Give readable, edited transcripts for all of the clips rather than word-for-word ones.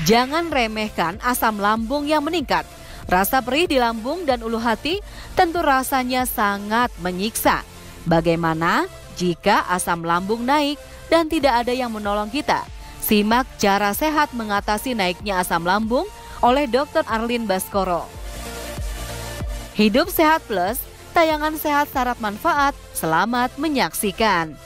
Jangan remehkan asam lambung yang meningkat. Rasa perih di lambung dan ulu hati tentu rasanya sangat menyiksa. Bagaimana jika asam lambung naik dan tidak ada yang menolong kita? Simak cara sehat mengatasi naiknya asam lambung oleh Dr. Arlin Baskoro. Hidup Sehat Plus, tayangan sehat syarat manfaat. Selamat menyaksikan.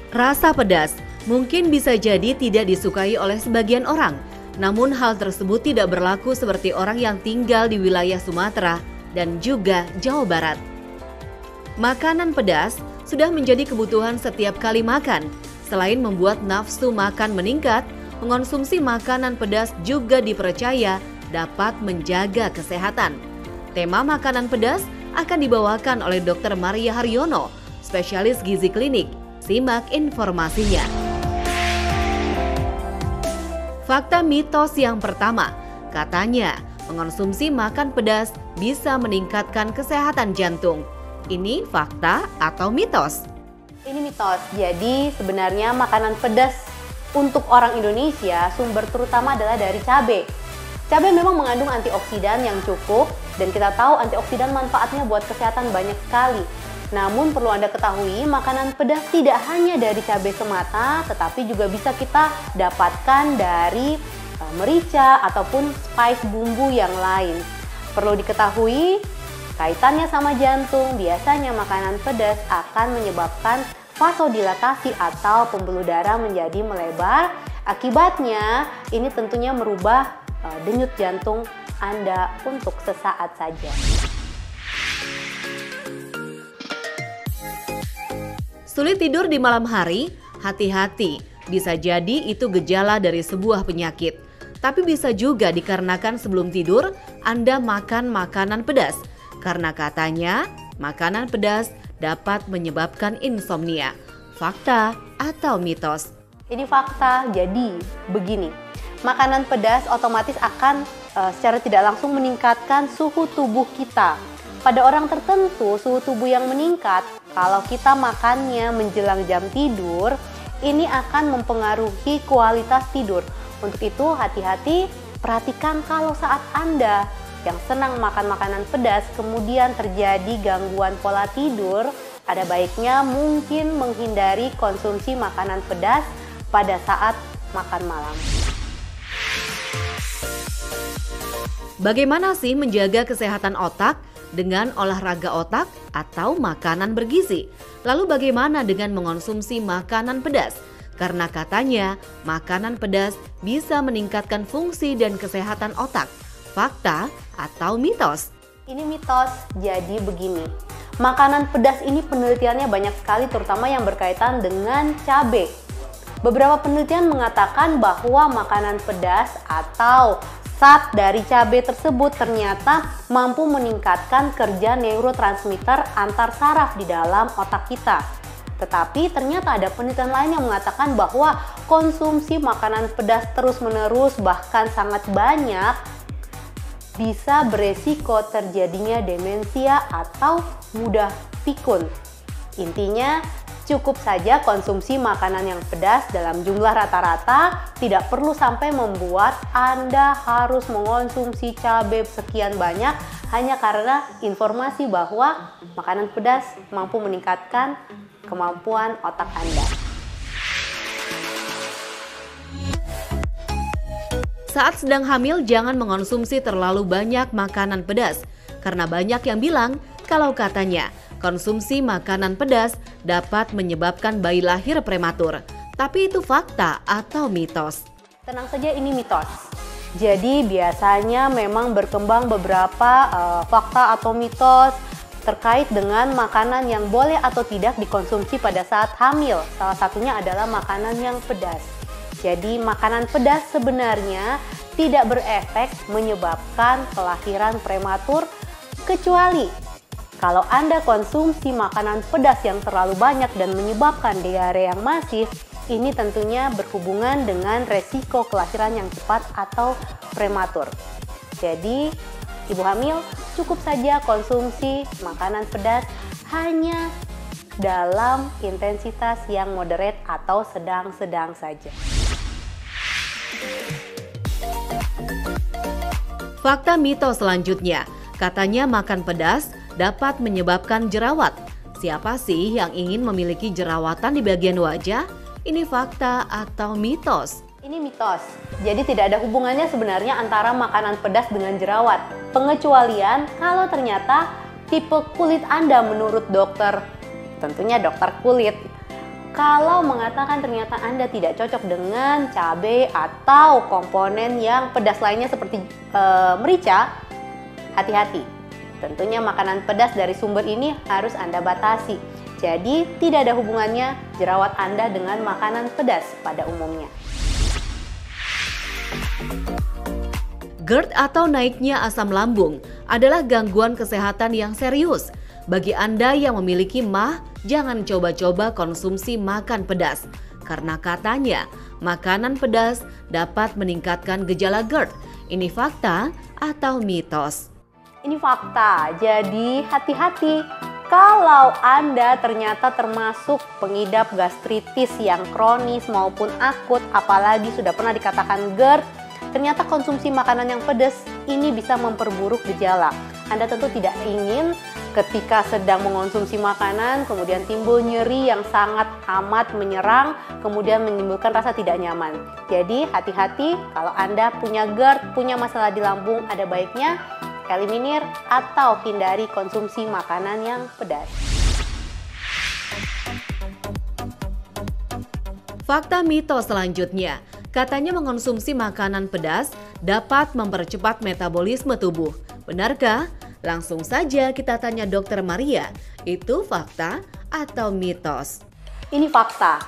Rasa pedas mungkin bisa jadi tidak disukai oleh sebagian orang. Namun hal tersebut tidak berlaku seperti orang yang tinggal di wilayah Sumatera dan juga Jawa Barat. Makanan pedas sudah menjadi kebutuhan setiap kali makan. Selain membuat nafsu makan meningkat, mengonsumsi makanan pedas juga dipercaya dapat menjaga kesehatan. Tema makanan pedas akan dibawakan oleh Dr. Maria Haryono, spesialis gizi klinik. Simak informasinya. Fakta mitos yang pertama, katanya mengonsumsi makan pedas bisa meningkatkan kesehatan jantung. Ini fakta atau mitos? Ini mitos. Jadi sebenarnya makanan pedas untuk orang Indonesia sumber terutama adalah dari cabai. Cabai memang mengandung antioksidan yang cukup dan kita tahu antioksidan manfaatnya buat kesehatan banyak sekali. Namun perlu Anda ketahui, makanan pedas tidak hanya dari cabai semata, tetapi juga bisa kita dapatkan dari merica ataupun spice bumbu yang lain. Perlu diketahui, kaitannya sama jantung, biasanya makanan pedas akan menyebabkan vasodilatasi atau pembuluh darah menjadi melebar. Akibatnya, ini tentunya merubah denyut jantung Anda untuk sesaat saja. Sulit tidur di malam hari? Hati-hati, bisa jadi itu gejala dari sebuah penyakit. Tapi bisa juga dikarenakan sebelum tidur Anda makan makanan pedas. Karena katanya makanan pedas dapat menyebabkan insomnia. Fakta atau mitos? Ini fakta, jadi begini. Makanan pedas otomatis akan secara tidak langsung meningkatkan suhu tubuh kita. Pada orang tertentu, suhu tubuh yang meningkat, kalau kita makannya menjelang jam tidur, ini akan mempengaruhi kualitas tidur. Untuk itu, hati-hati, perhatikan kalau saat Anda yang senang makan makanan pedas, kemudian terjadi gangguan pola tidur, ada baiknya mungkin menghindari konsumsi makanan pedas pada saat makan malam. Bagaimana sih menjaga kesehatan otak? Dengan olahraga otak atau makanan bergizi. Lalu bagaimana dengan mengonsumsi makanan pedas? Karena katanya makanan pedas bisa meningkatkan fungsi dan kesehatan otak. Fakta atau mitos? Ini mitos, jadi begini. Makanan pedas ini penelitiannya banyak sekali, terutama yang berkaitan dengan cabai. Beberapa penelitian mengatakan bahwa makanan pedas atau zat dari cabai tersebut ternyata mampu meningkatkan kerja neurotransmitter antar saraf di dalam otak kita. Tetapi ternyata ada penelitian lain yang mengatakan bahwa konsumsi makanan pedas terus-menerus bahkan sangat banyak bisa beresiko terjadinya demensia atau mudah pikun. Intinya, cukup saja konsumsi makanan yang pedas dalam jumlah rata-rata, tidak perlu sampai membuat Anda harus mengonsumsi cabai sekian banyak hanya karena informasi bahwa makanan pedas mampu meningkatkan kemampuan otak Anda. Saat sedang hamil jangan mengonsumsi terlalu banyak makanan pedas, karena banyak yang bilang kalau katanya konsumsi makanan pedas dapat menyebabkan bayi lahir prematur. Tapi itu fakta atau mitos? Tenang saja, ini mitos. Jadi biasanya memang berkembang beberapa fakta atau mitos terkait dengan makanan yang boleh atau tidak dikonsumsi pada saat hamil. Salah satunya adalah makanan yang pedas. Jadi makanan pedas sebenarnya tidak berefek menyebabkan kelahiran prematur, kecuali kalau Anda konsumsi makanan pedas yang terlalu banyak dan menyebabkan diare yang masif, ini tentunya berhubungan dengan resiko kelahiran yang cepat atau prematur. Jadi, ibu hamil cukup saja konsumsi makanan pedas hanya dalam intensitas yang moderate atau sedang-sedang saja. Fakta mitos selanjutnya, katanya makan pedas dapat menyebabkan jerawat. Siapa sih yang ingin memiliki jerawatan di bagian wajah? Ini fakta atau mitos? Ini mitos. Jadi tidak ada hubungannya sebenarnya antara makanan pedas dengan jerawat. Pengecualian kalau ternyata tipe kulit Anda menurut dokter, tentunya dokter kulit, kalau mengatakan ternyata Anda tidak cocok dengan cabai atau komponen yang pedas lainnya seperti merica, hati-hati. Tentunya makanan pedas dari sumber ini harus Anda batasi. Jadi tidak ada hubungannya jerawat Anda dengan makanan pedas pada umumnya. GERD atau naiknya asam lambung adalah gangguan kesehatan yang serius. Bagi Anda yang memiliki MAH, jangan coba-coba konsumsi makan pedas. Karena katanya, makanan pedas dapat meningkatkan gejala GERD. Ini fakta atau mitos? Ini fakta, jadi hati-hati. Kalau Anda ternyata termasuk pengidap gastritis yang kronis maupun akut, apalagi sudah pernah dikatakan GERD, ternyata konsumsi makanan yang pedas ini bisa memperburuk gejala. Anda tentu tidak ingin ketika sedang mengonsumsi makanan kemudian timbul nyeri yang sangat amat menyerang, kemudian menimbulkan rasa tidak nyaman. Jadi hati-hati kalau Anda punya GERD, punya masalah di lambung, ada baiknya eliminir atau hindari konsumsi makanan yang pedas. Fakta mitos selanjutnya, katanya mengonsumsi makanan pedas dapat mempercepat metabolisme tubuh. Benarkah? Langsung saja kita tanya Dokter Maria, itu fakta atau mitos? Ini fakta.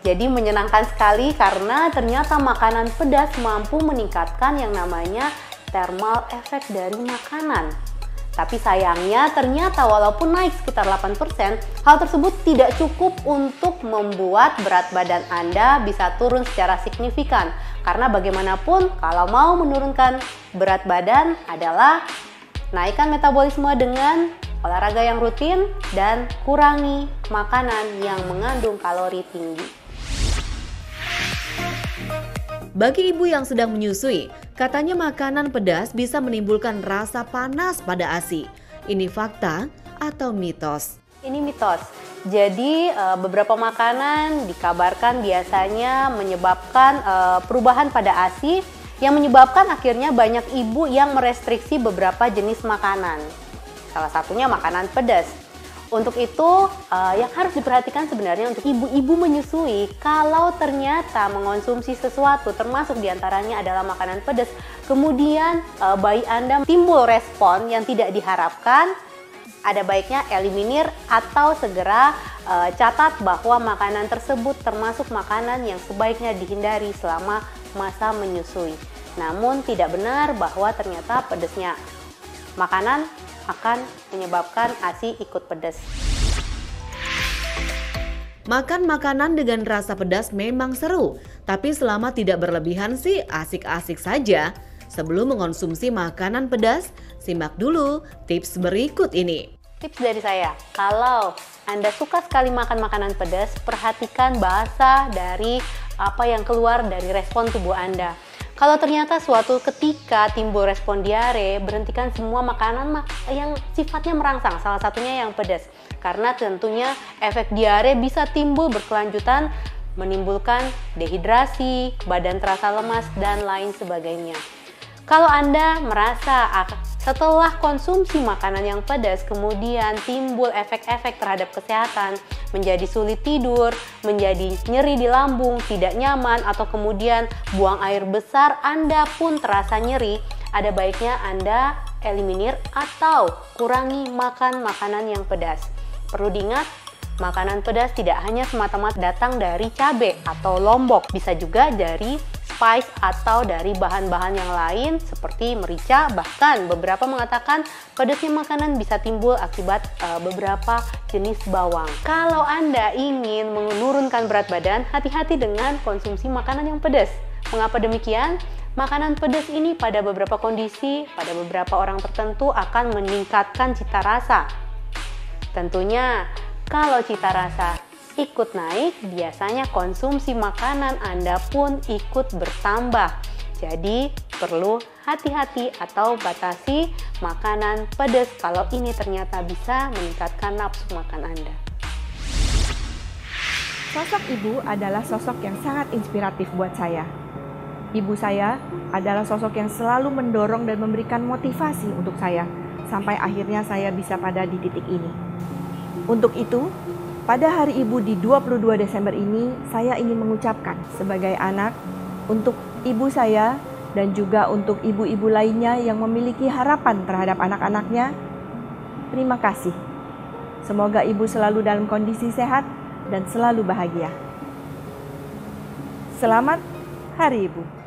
Jadi menyenangkan sekali karena ternyata makanan pedas mampu meningkatkan yang namanya thermal effect dari makanan. Tapi sayangnya ternyata walaupun naik sekitar 8%, hal tersebut tidak cukup untuk membuat berat badan Anda bisa turun secara signifikan. Karena bagaimanapun kalau mau menurunkan berat badan adalah naikkan metabolisme dengan olahraga yang rutin dan kurangi makanan yang mengandung kalori tinggi. Bagi ibu yang sedang menyusui, katanya makanan pedas bisa menimbulkan rasa panas pada ASI. Ini fakta atau mitos? Ini mitos. Jadi beberapa makanan dikabarkan biasanya menyebabkan perubahan pada ASI yang menyebabkan akhirnya banyak ibu yang merestriksi beberapa jenis makanan. Salah satunya makanan pedas. Untuk itu yang harus diperhatikan sebenarnya untuk ibu-ibu menyusui, kalau ternyata mengonsumsi sesuatu termasuk diantaranya adalah makanan pedas, kemudian bayi Anda timbul respon yang tidak diharapkan, ada baiknya eliminir atau segera catat bahwa makanan tersebut termasuk makanan yang sebaiknya dihindari selama masa menyusui. Namun tidak benar bahwa ternyata pedasnya makanan akan menyebabkan ASI ikut pedas. Makan makanan dengan rasa pedas memang seru, tapi selama tidak berlebihan sih asik-asik saja. Sebelum mengonsumsi makanan pedas, simak dulu tips berikut ini. Tips dari saya, kalau Anda suka sekali makan makanan pedas, perhatikan bahasa dari apa yang keluar dari respon tubuh Anda. Kalau ternyata suatu ketika timbul respon diare, berhentikan semua makanan yang sifatnya merangsang, salah satunya yang pedas. Karena tentunya efek diare bisa timbul berkelanjutan, menimbulkan dehidrasi, badan terasa lemas, dan lain sebagainya. Kalau Anda merasa setelah konsumsi makanan yang pedas kemudian timbul efek-efek terhadap kesehatan, menjadi sulit tidur, menjadi nyeri di lambung, tidak nyaman, atau kemudian buang air besar, Anda pun terasa nyeri, ada baiknya Anda eliminir atau kurangi makan makanan yang pedas. Perlu diingat, makanan pedas tidak hanya semata-mata datang dari cabai atau lombok, bisa juga dari spice atau dari bahan-bahan yang lain seperti merica. Bahkan beberapa mengatakan pedasnya makanan bisa timbul akibat beberapa jenis bawang. Kalau Anda ingin menurunkan berat badan, hati-hati dengan konsumsi makanan yang pedas. Mengapa demikian? Makanan pedas ini pada beberapa kondisi, pada beberapa orang tertentu akan meningkatkan cita rasa. Tentunya Kalau cita rasa ikut naik, biasanya konsumsi makanan Anda pun ikut bertambah. Jadi perlu hati-hati atau batasi makanan pedas kalau ini ternyata bisa meningkatkan nafsu makan Anda. Sosok ibu adalah sosok yang sangat inspiratif buat saya. Ibu saya adalah sosok yang selalu mendorong dan memberikan motivasi untuk saya, sampai akhirnya saya bisa pada di titik ini. Untuk itu, pada Hari Ibu di 22 Desember ini, saya ingin mengucapkan sebagai anak untuk ibu saya dan juga untuk ibu-ibu lainnya yang memiliki harapan terhadap anak-anaknya, terima kasih. Semoga ibu selalu dalam kondisi sehat dan selalu bahagia. Selamat Hari Ibu.